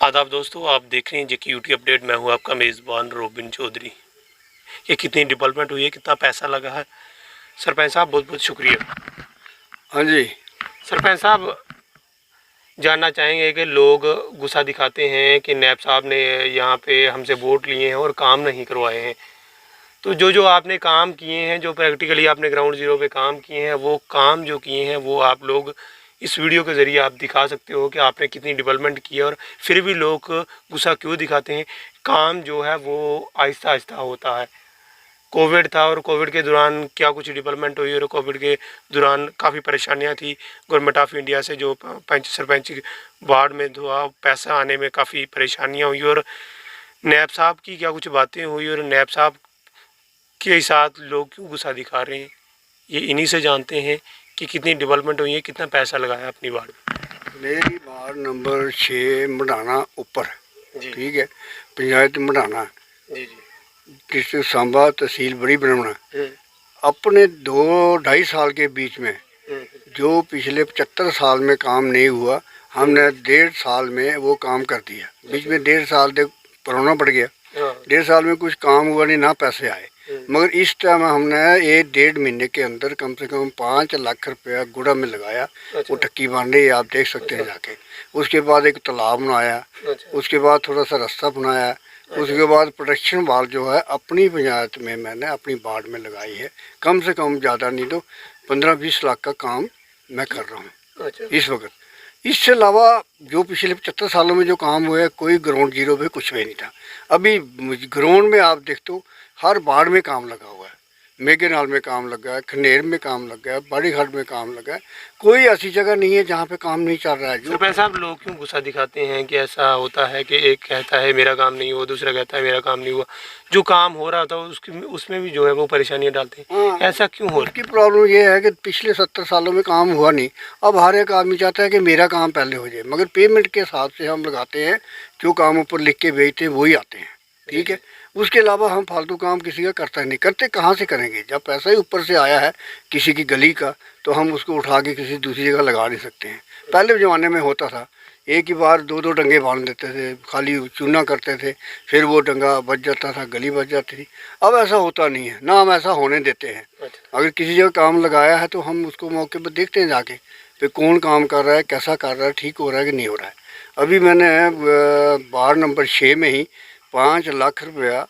आदाब दोस्तों, आप देख रहे हैं जेके यूटी अपडेट। मैं हूं आपका मेज़बान रोबिन चौधरी। ये कितनी डेवलपमेंट हुई है, कितना पैसा लगा है, सरपंच साहब बहुत बहुत शुक्रिया। हाँ जी। सरपंच साहब, जानना चाहेंगे कि लोग गुस्सा दिखाते हैं कि नैब साहब ने यहाँ पे हमसे वोट लिए हैं और काम नहीं करवाए हैं। तो जो जो आपने काम किए हैं, जो प्रैक्टिकली आपने ग्राउंड ज़ीरो पे काम किए हैं, वो काम जो किए हैं वो आप लोग इस वीडियो के ज़रिए आप दिखा सकते हो कि आपने कितनी डेवलपमेंट की है। और फिर भी लोग गुस्सा क्यों दिखाते हैं? काम जो है वो आहिस्ता आहिस्ता होता है। कोविड था और कोविड के दौरान क्या कुछ डेवलपमेंट हुई, और कोविड के दौरान काफ़ी परेशानियां थी गवर्नमेंट ऑफ इंडिया से। जो पंच सरपंच वार्ड में हुआ, पैसा आने में काफ़ी परेशानियां हुई, और नैब साहब की क्या कुछ बातें हुई, और नैब साहब के साथ लोग क्यों गुस्सा दिखा रहे हैं, ये इन्हीं से जानते हैं कि कितनी डेवलपमेंट हुई है, कितना पैसा लगाया अपनी वार्ड में। मेरी वार्ड नंबर 6 मढ़ाना ऊपर, जी ठीक है, पंचायत मढ़ाना, जी जी। डिस्ट्रिक्ट सांबा, तहसील बड़ी ब्राह्मणा। अपने 2-2.5 साल के बीच में जो पिछले 75 साल में काम नहीं हुआ, हमने 1.5 साल में वो काम कर दिया। बीच में 1.5 साल तक कोरोना पड़ गया, 1.5 साल में कुछ काम हुआ नहीं, ना पैसे आए। मगर इस टाइम हमने ये 1.5 महीने के अंदर कम से कम 5 लाख रुपया गुड़ा में लगाया। वो टक्की बन रही है, आप देख सकते हैं जाके। उसके बाद एक तालाब बनाया, उसके बाद थोड़ा सा रास्ता बनाया, उसके बाद प्रोटेक्शन वाल जो है अपनी पंचायत में मैंने अपनी वार्ड में लगाई है। कम से कम ज़्यादा नहीं तो 15-20 लाख का काम मैं कर रहा हूँ इस वक्त। इससे अलावा जो पिछले 75 सालों में जो काम हुआ है, कोई ग्राउंड जीरो पे कुछ भी नहीं था। अभी ग्राउंड में आप देखते हो हर वार्ड में काम लगा हुआ है। मेघेनाल में काम लगा है, खनेर में काम लगा है, बड़ी घाट में काम लगा है। कोई ऐसी जगह नहीं है जहाँ पे काम नहीं चल रहा है। जो सरपंच साहब, लोग क्यों गुस्सा दिखाते हैं कि ऐसा होता है कि एक कहता है मेरा काम नहीं हुआ, दूसरा कहता है मेरा काम नहीं हुआ। जो काम हो रहा था उसमें भी जो है वो परेशानियां डालते हैं। ऐसा क्यों हो रहा है? उसकी प्रॉब्लम ये है कि पिछले 70 सालों में काम हुआ नहीं। अब हर एक आदमी चाहता है कि मेरा काम पहले हो जाए, मगर पेमेंट के हिसाब से हम लगाते हैं। जो काम ऊपर लिख के भेजते हैं वही आते हैं, ठीक है। उसके अलावा हम फालतू काम किसी का करता नहीं, करते कहाँ से करेंगे? जब पैसा ही ऊपर से आया है किसी की गली का, तो हम उसको उठा के किसी दूसरी जगह लगा नहीं सकते हैं। पहले ज़माने में होता था, एक ही बार 2-2 डंगे बांध देते थे, खाली चूना करते थे, फिर वो डंगा बच जाता था, गली बच जाती थी। अब ऐसा होता नहीं है, ना हम ऐसा होने देते हैं। अगर किसी जगह काम लगाया है तो हम उसको मौके पर देखते हैं जाके, फिर कौन काम कर रहा है, कैसा कर रहा है, ठीक हो रहा है कि नहीं हो रहा है। अभी मैंने वार्ड नंबर 6 में ही 5 लाख रुपया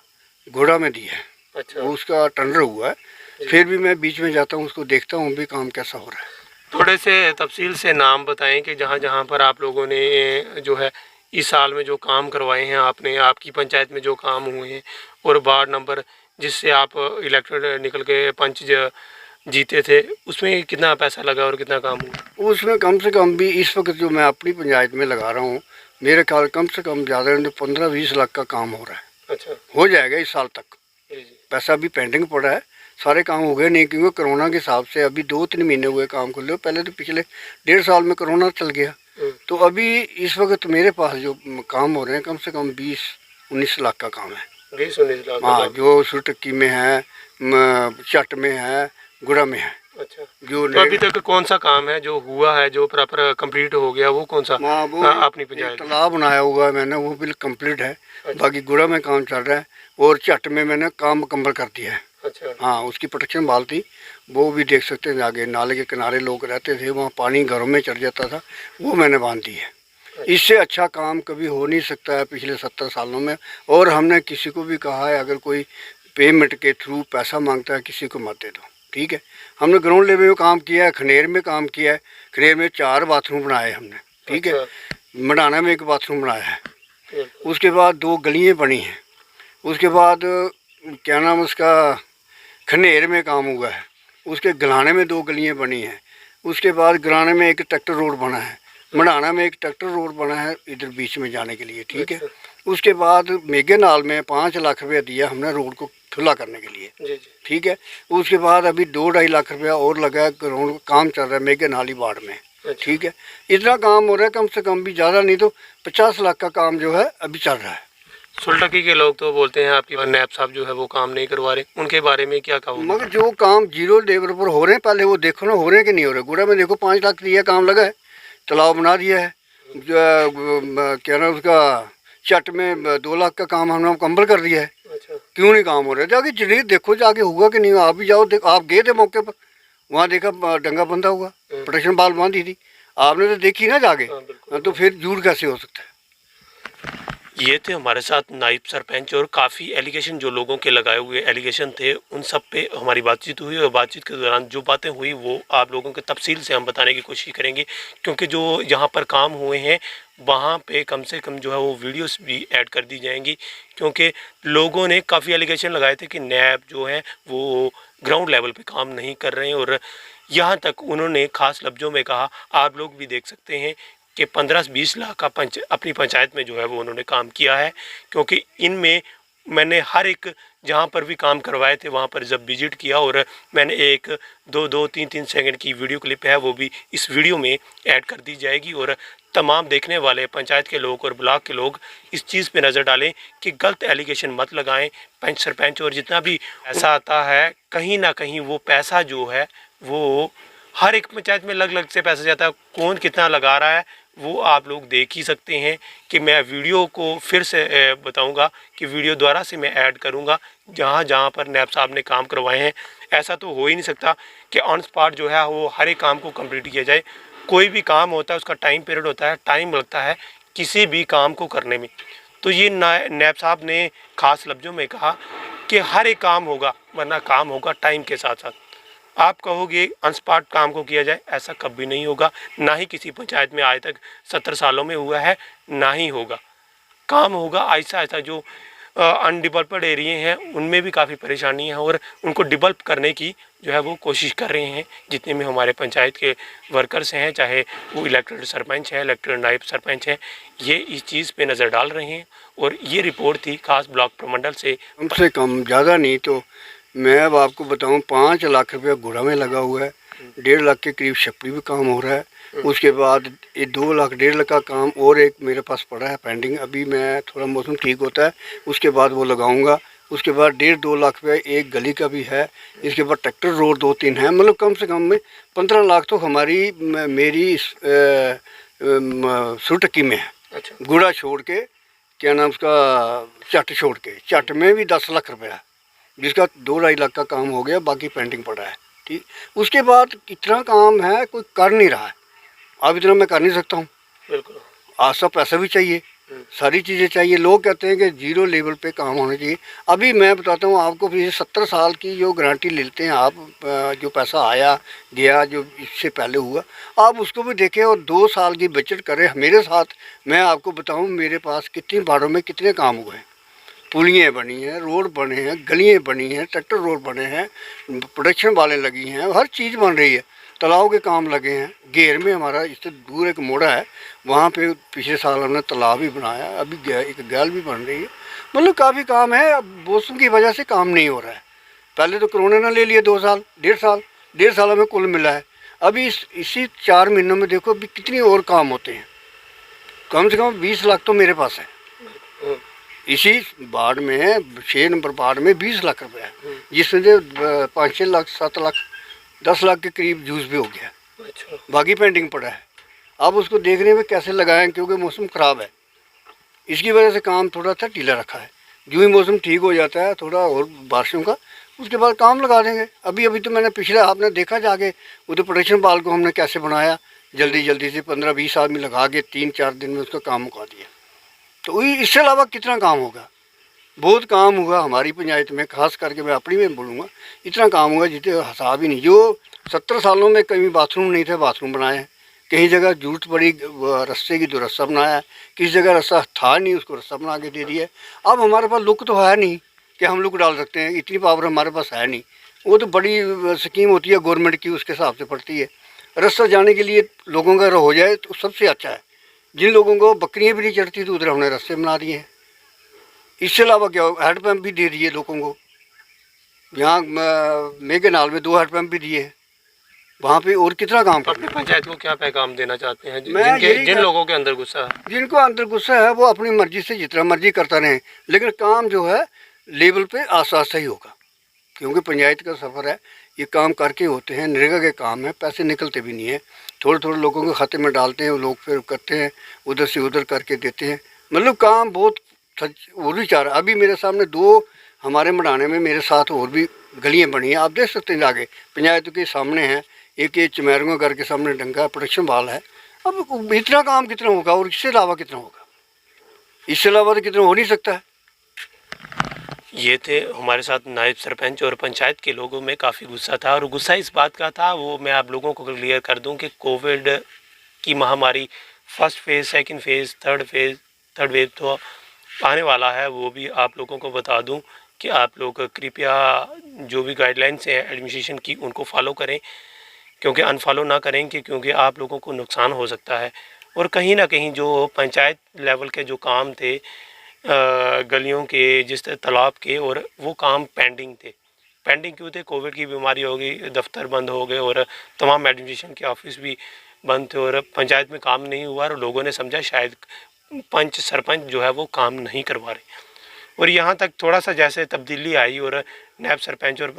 घोड़ा में दिया है। अच्छा। वो उसका टेंडर हुआ है। फिर भी मैं बीच में जाता हूँ, उसको देखता हूँ भी काम कैसा हो रहा है। थोड़े से तफसील से नाम बताएं कि जहाँ जहाँ पर आप लोगों ने जो है इस साल में जो काम करवाए हैं, आपने आपकी पंचायत में जो काम हुए हैं, और वार्ड नंबर जिससे आप इलेक्टेड निकल के पंच जीते थे, उसमें कितना पैसा लगा और कितना काम हुआ? उसमें कम से कम भी इस वक्त जो मैं अपनी पंचायत में लगा रहा हूँ, मेरे ख्याल कम से कम ज़्यादा 15-20 लाख का काम हो रहा है। अच्छा। हो जाएगा इस साल तक। पैसा भी पेंडिंग पड़ा है, सारे काम हो गए नहीं, क्योंकि कोरोना के हिसाब से अभी 2-3 महीने हुए काम को ले। पहले तो पिछले 1.5 साल में कोरोना चल गया। तो अभी इस वक्त मेरे पास जो काम हो रहे हैं कम से कम 20-19 लाख का काम है। 20-19 लाख? हाँ, जो सुटक्की में है, चट में है, गुड़ा में है। अच्छा। जो तो अभी तक कौन सा काम है जो हुआ है, जो प्रॉपर कंप्लीट हो गया, वो कौन सा? वो अपनी पंचायत तालाब बनाया हुआ है मैंने, वो बिल्कुल कंप्लीट है। अच्छा। बाकी गुड़ा में काम चल रहा है, और चट में मैंने काम मुकम्मल कर दिया है। अच्छा। हाँ, उसकी प्रोटेक्शन वाल थी, वो भी देख सकते हैं। आगे नाले के किनारे लोग रहते थे, वहाँ पानी घरों में चढ़ जाता था, वो मैंने बांध दी है। अच्छा। इससे अच्छा काम कभी हो नहीं सकता है पिछले 70 सालों में। और हमने किसी को भी कहा है, अगर कोई पेमेंट के थ्रू पैसा मांगता है किसी को मत दे दो, ठीक है। हमने ग्राउंड लेवल में काम किया है, खनेर में काम किया है। खनेर में 4 बाथरूम बनाए हमने, ठीक है। मढ़ाना में 1 बाथरूम बनाया है। उसके बाद 2 गलियाँ बनी हैं। उसके बाद क्या नाम उसका, खनेर में काम हुआ है। उसके गलाने में 2 गलियाँ बनी हैं। उसके बाद गलाने में एक ट्रैक्टर रोड बना है। मढ़ाना में एक ट्रैक्टर रोड बना है इधर बीच में जाने के लिए, ठीक है। उसके बाद मेघेनाल में 5 लाख रुपया दिया हमने रोड को खुला करने के लिए, ठीक है। उसके बाद अभी 2-2.5 लाख रुपया और लगा है, ग्राउंड काम चल रहा है मेघेनाली वार्ड में, ठीक है। इतना काम हो रहा है, कम से कम भी ज़्यादा नहीं तो 50 लाख का काम जो है अभी चल रहा है। सुलटकी के लोग तो बोलते हैं आपकी नैब साहब जो है वो काम नहीं करवा रहे, उनके बारे में क्या कहोगे? मगर जो काम जीरो लेवल पर हो रहे हैं, पहले वो देखो ना हो रहे हैं कि नहीं हो रहे। गुड़ा में देखो 5 लाख दिया, काम लगा है, तालाब बना दिया है। क्या नाम उसका, चट में 2 लाख का काम हमने मुकम्मल कर दिया है। अच्छा। क्यों नहीं काम हो रहा है? जाके जरूर देखो, जाके होगा कि नहीं। आप भी जाओ, आप गए थे मौके पर, वहाँ देखा डंगा बंधा हुआ, प्रोटेक्शन बाल बांधी थी, आपने तो देखी ना जाके। हाँ, बिल्कुल। तो फिर झूठ कैसे हो सकता है? ये थे हमारे साथ नायब सरपंच, और काफ़ी एलिगेशन जो लोगों के लगाए हुए एलिगेशन थे उन सब पे हमारी बातचीत हुई, और बातचीत के दौरान जो बातें हुई वो आप लोगों के तफसील से हम बताने की कोशिश करेंगे, क्योंकि जो यहाँ पर काम हुए हैं वहाँ पे कम से कम जो है वो वीडियोस भी ऐड कर दी जाएंगी, क्योंकि लोगों ने काफ़ी एलिगेशन लगाए थे कि नैब जो है वो ग्राउंड लेवल पे काम नहीं कर रहे हैं, और यहाँ तक उन्होंने ख़ास लफ्ज़ों में कहा, आप लोग भी देख सकते हैं कि 15-20 लाख का अपनी पंचायत में जो है वो उन्होंने काम किया है, क्योंकि इनमें मैंने हर एक जहाँ पर भी काम करवाए थे वहाँ पर जब विजिट किया, और मैंने एक 2-3 सेकंड की वीडियो क्लिप है वो भी इस वीडियो में ऐड कर दी जाएगी, और तमाम देखने वाले पंचायत के लोग और ब्लॉक के लोग इस चीज़ पे नज़र डालें कि गलत एलिगेशन मत लगाएं। पंच सरपंच और जितना भी पैसा आता है, कहीं ना कहीं वो पैसा जो है वो हर एक पंचायत में अलग अलग से पैसा जाता है, कौन कितना लगा रहा है वो आप लोग देख ही सकते हैं। कि मैं वीडियो को फिर से बताऊंगा कि वीडियो द्वारा से मैं ऐड करूंगा जहां जहां पर नैब साहब ने काम करवाए हैं। ऐसा तो हो ही नहीं सकता कि ऑन स्पॉट जो है वो हर एक काम को कंप्लीट किया जाए। कोई भी काम होता है उसका टाइम पीरियड होता है, टाइम लगता है किसी भी काम को करने में। तो ये नैब साहब ने ख़ास लफ्ज़ों में कहा कि हर एक काम होगा, वरना काम होगा टाइम के साथ साथ। आप कहोगे अनस्पॉट काम को किया जाए, ऐसा कभी नहीं होगा, ना ही किसी पंचायत में आज तक 70 सालों में हुआ है, ना ही होगा। काम होगा ऐसा ऐसा जो अनडिवेलप्ड एरिए हैं उनमें भी काफ़ी परेशानी है, और उनको डेवलप करने की जो है वो कोशिश कर रहे हैं जितने में हमारे पंचायत के वर्कर्स हैं, चाहे वो इलेक्टेड सरपंच हैं, इलेक्टेड नायब सरपंच हैं, ये इस चीज़ पे नज़र डाल रहे हैं। और ये रिपोर्ट थी खास ब्लॉक प्रमंडल से। कम से कम, ज़्यादा नहीं तो मैं अब आपको बताऊं, 5 लाख रुपया गुड़ा में लगा हुआ है, 1.5 लाख के करीब छपरी भी काम हो रहा है। उसके बाद ये 2 लाख 1.5 लाख का काम और एक मेरे पास पड़ा है पेंडिंग। अभी मैं थोड़ा मौसम ठीक होता है उसके बाद वो लगाऊंगा। उसके बाद 1.5-2 लाख रुपये एक गली का भी है। इसके बाद ट्रैक्टर रोड 2-3 है। मतलब कम से कम में 15 लाख तो हमारी मेरी सुरटकी में है। अच्छा। गुड़ा छोड़ के, क्या नाम उसका, चट छोड़ के, चट में भी 10 लाख रुपया है, जिसका 2-2.5 लाख का काम हो गया, बाकी पेंडिंग पड़ा है। ठीक, उसके बाद इतना काम है कोई कर नहीं रहा है। अब इतना मैं कर नहीं सकता हूँ। बिल्कुल। आसा पैसा भी चाहिए, सारी चीज़ें चाहिए। लोग कहते हैं कि जीरो लेवल पे काम होना चाहिए। अभी मैं बताता हूँ आपको, फिर 70 साल की जो गारंटी लेते हैं आप, जो पैसा आया गया जो इससे पहले हुआ, आप उसको भी देखें और 2 साल की बजट करें मेरे साथ। मैं आपको बताऊँ मेरे पास कितनी बाड़ों में कितने काम हुए हैं। पुलियाँ बनी हैं, रोड बने हैं, गलियाँ बनी हैं, ट्रैक्टर रोड बने हैं, प्रोडक्शन वाले लगी हैं, हर चीज़ बन रही है। तालाब के काम लगे हैं। घेर में हमारा इससे दूर एक मोड़ा है, वहाँ पे पिछले साल हमने तालाब भी बनाया। अभी एक गैल भी बन रही है। मतलब काफ़ी काम है। अब मौसम की वजह से काम नहीं हो रहा है। पहले तो कोरोना ने ले लिया 2 साल, 1.5 साल हमें कुल मिला है। अभी इसी 4 महीनों में देखो अभी कितनी और काम होते हैं। कम से कम 20 लाख तो मेरे पास है। इसी बाढ़ में 6 नंबर बाढ़ में 20 लाख रुपए है, जिसमें से 5-6 लाख 7 लाख 10 लाख के करीब यूज़ भी हो गया। अच्छा। बाकी पेंडिंग पड़ा है। अब उसको देखने में कैसे लगाएं, क्योंकि मौसम ख़राब है। इसकी वजह से काम थोड़ा सा ढीला रखा है। जो ही मौसम ठीक हो जाता है थोड़ा और बारिशों का, उसके बाद काम लगा देंगे। अभी तो मैंने पिछले आपने देखा जाके उधर प्रोटेक्शन बाल को हमने कैसे बनाया, जल्दी से 15-20 आदमी लगा के 3-4 दिन में उसका काम मुका दिया। तो इससे अलावा कितना काम होगा? बहुत काम हुआ हमारी पंचायत में, खास करके मैं अपनी में बोलूँगा। इतना काम हुआ जितने हिसाब ही नहीं। जो 70 सालों में कहीं बाथरूम नहीं थे, बाथरूम बनाए हैं। कहीं जगह जरूरत पड़ी रास्ते की तो रास्ता बनाया है। किसी जगह रास्ता था नहीं, उसको रास्ता बना के दे दिया। अब हमारे पास लुक तो है नहीं कि हम लुक डाल सकते हैं, इतनी पावर हमारे पास है नहीं। वो तो बड़ी स्कीम होती है गवर्नमेंट की, उसके हिसाब से पड़ती है। रास्ता जाने के लिए लोगों का हो जाए तो सबसे अच्छा है। जिन लोगों को बकरियाँ भी नहीं चढ़ती तो उधर हमने रास्ते बना दिए हैं। इसके अलावा क्या, हेड पंप भी दे दिए लोगों को। यहाँ मेघनाल में 2 हेड पंप भी दिए हैं। वहाँ पे और कितना काम कर। अपनी पंचायत को क्या पैगाम देना चाहते हैं जिन लोगों के अंदर गुस्सा है? जिनको अंदर गुस्सा है वो अपनी मर्जी से जितना मर्जी करता रहे, लेकिन काम जो है लेवल पे आस्ता ही होगा। क्योंकि पंचायत का सफ़र है, ये काम करके होते हैं, नरेगा के काम है, पैसे निकलते भी नहीं है। थोड़े थोड़े लोगों के खाते में डालते हैं, वो लोग फिर करते हैं, उधर से उधर करके देते हैं। मतलब काम बहुत और भी चाह रहा। अभी मेरे सामने 2 हमारे मढ़ाने में मेरे साथ और भी गलियां बनी हैं, आप देख सकते हैं आगे पंचायत के सामने है। एक ये चमैरगा घर के सामने डंगा प्रोडक्शन वाल है। अब इतना काम कितना होगा और इससे अलावा कितना होगा? इससे अलावा तो कितना हो नहीं सकता है। ये थे हमारे साथ नायब सरपंच, और पंचायत के लोगों में काफ़ी गुस्सा था, और गुस्सा इस बात का था, वो मैं आप लोगों को क्लियर कर दूं कि कोविड की महामारी first phase, second phase, third wave तो आने वाला है। वो भी आप लोगों को बता दूं कि आप लोग कृपया जो भी गाइडलाइंस हैं एडमिनिस्ट्रेशन की उनको फॉलो करें, क्योंकि अनफॉलो ना करें क्योंकि आप लोगों को नुकसान हो सकता है। और कहीं ना कहीं जो पंचायत लेवल के जो काम थे, गलियों के, जिस तरह तालाब के, और वो काम पेंडिंग थे। पेंडिंग क्यों थे? कोविड की बीमारी हो गई, दफ्तर बंद हो गए और तमाम एडमिनिस्ट्रेशन के ऑफिस भी बंद थे, और पंचायत में काम नहीं हुआ, और लोगों ने समझा शायद पंच सरपंच जो है वो काम नहीं करवा रहे। और यहाँ तक थोड़ा सा जैसे तब्दीली आई, और नायब सरपंच और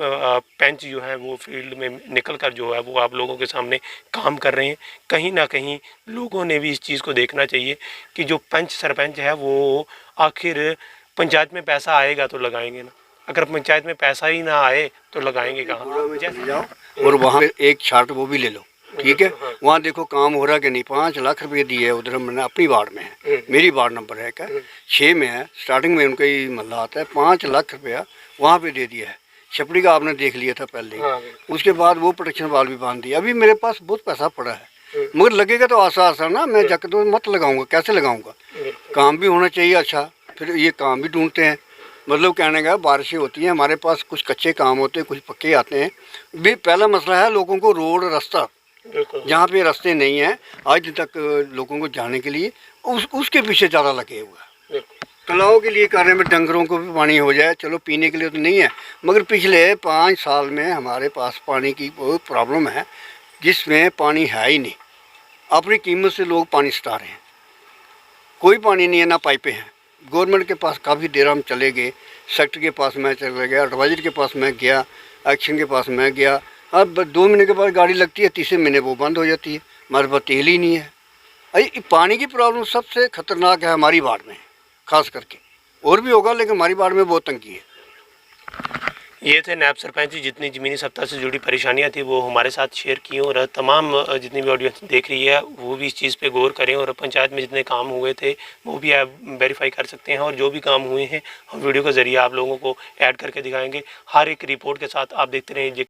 पंच जो है वो फील्ड में निकल कर जो है वो आप लोगों के सामने काम कर रहे हैं। कहीं ना कहीं लोगों ने भी इस चीज़ को देखना चाहिए कि जो पंच सरपंच है वो आखिर पंचायत में पैसा आएगा तो लगाएंगे ना, अगर पंचायत में पैसा ही ना आए तो लगाएंगे कहाँ? जैसे जाओ और वहाँ पे एक छाट वो भी ले लो, ठीक है। वहाँ देखो काम हो रहा कि नहीं। 5 लाख रुपये दिए है उधर, मैंने अपनी वार्ड में है, मेरी वार्ड नंबर है क्या 6 में है, स्टार्टिंग में उनका ही मल्ला आता है। 5 लाख रुपया वहाँ पे दे दिया है। छपड़ी का आपने देख लिया था पहले ही। उसके बाद वो प्रोटेक्शन वाल भी बांध दिया। अभी मेरे पास बहुत पैसा पड़ा है, मगर लगेगा तो आसान ना, मैं जाकर तो मत लगाऊंगा, कैसे लगाऊंगा? काम भी होना चाहिए अच्छा। फिर ये काम भी ढूंढते हैं, मतलब कहने का बारिशें होती हैं हमारे पास, कुछ कच्चे काम होते हैं, कुछ पक्के आते हैं। भी पहला मसला है लोगों को रोड रास्ता, जहाँ पे रास्ते नहीं हैं आज दिन तक लोगों को जाने के लिए, उसके पीछे ज़्यादा लगे हुआ है। तालाब के लिए करने में डंगरों को भी पानी हो जाए, चलो पीने के लिए तो नहीं है, मगर पिछले 5 साल में हमारे पास पानी की बहुत प्रॉब्लम है, जिसमें पानी है ही नहीं। अपनी कीमत से लोग पानी सटा रहे हैं, कोई पानी नहीं है, ना पाइपें हैं। गवर्नमेंट के पास काफ़ी देर हम चले गए, सेक्टर के पास मैं चला गया, एडवाइजर के पास मैं गया, एक्शन के पास मैं गया। अब 2 महीने के बाद गाड़ी लगती है, तीसरे महीने वो बंद हो जाती है, हमारे पास तेल ही नहीं है। अरे पानी की प्रॉब्लम सबसे ख़तरनाक है हमारी वार्ड में, खास करके। और भी होगा लेकिन हमारी वार्ड में बहुत तंगी है। ये थे नायब सरपंच जी, जितनी ज़मीनी सत्ता से जुड़ी परेशानियां थी वो हमारे साथ शेयर की, और तमाम जितनी भी ऑडियंस देख रही है वो भी इस चीज़ पे गौर करें, और पंचायत में जितने काम हुए थे वो भी आप वेरीफाई कर सकते हैं, और जो भी काम हुए हैं हम वीडियो के ज़रिए आप लोगों को ऐड करके दिखाएंगे। हर एक रिपोर्ट के साथ आप देखते रहें।